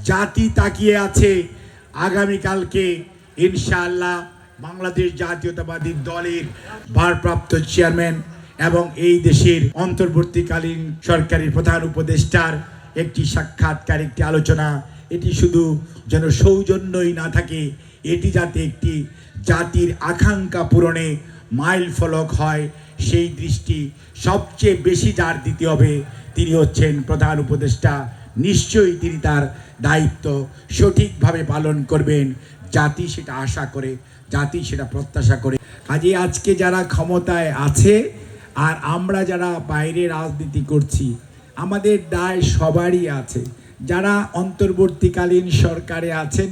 জাতি তাকিয়ে আছে আগামীকালকে ইনশাআল্লাহ বাংলাদেশ জাতীয়তাবাদী দলের ভারপ্রাপ্ত চেয়ারম্যান এবং এই দেশের অন্তর্বর্তীকালীন সরকারের প্রধান উপদেষ্টার একটি সাক্ষাৎকার, একটি আলোচনা। এটি শুধু যেন সৌজন্যই না থাকে, এটি যাতে একটি জাতির আকাঙ্ক্ষা পূরণে মাইল ফলক হয়, সেই দৃষ্টি সবচেয়ে বেশি যার দিতে হবে তিনি হচ্ছেন প্রধান উপদেষ্টা। নিশ্চয়ই তিনি তার দায়িত্ব সঠিকভাবে পালন করবেন। জাতি সেটা আশা করে, জাতি সেটা প্রত্যাশা করে। কাজে আজকে যারা ক্ষমতায় আছে আর আমরা যারা বাইরে রাজনীতি করছি, আমাদের দায় সবারই আছে। যারা অন্তর্বর্তীকালীন সরকারে আছেন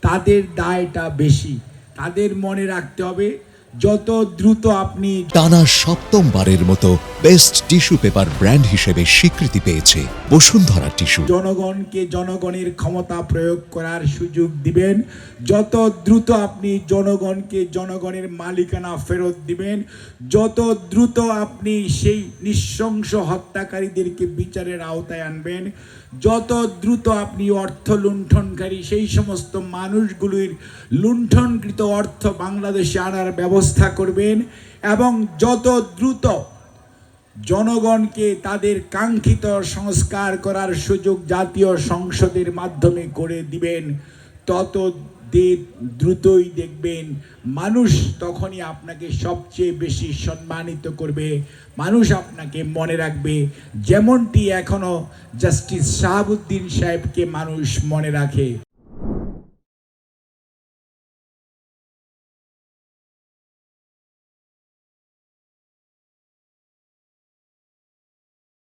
তাদের দায়টা বেশি। তাদের মনে রাখতে হবে যত দ্রুত আপনি টানা সপ্তমবারের মতো বেস্ট টিস্যু পেপার ব্র্যান্ড হিসেবে স্বীকৃতি পেয়েছে বসুন্ধরা টিস্যু। জনগণকে জনগণের ক্ষমতা প্রয়োগ করার সুযোগ দিবেন, যত দ্রুত আপনি জনগণকে জনগণের মালিকানা ফেরত দিবেন, যত দ্রুত আপনি সেই নৃশংস হত্যাকারীদেরকে বিচারের আওতায় আনবেন, যত দ্রুত আপনি অর্থ লুণ্ঠনকারী সেই সমস্ত মানুষগুলির লুণ্ঠনকৃত অর্থ বাংলাদেশে আনার ব্যবস্থা করবেন, এবং যত দ্রুত জনগণকে তাদের কাঙ্ক্ষিত সংস্কার করার সুযোগ জাতীয় সংসদের মাধ্যমে করে দিবেন, তত দ্রুতই দেখবেন মানুষ তখনই আপনাকে সবচেয়ে বেশি সম্মানিত করবে, মানুষ আপনাকে মনে রাখবে, যেমনটি এখনো জাস্টিস শাহাবুদ্দিন সাহেবকে মানুষ মনে রাখে।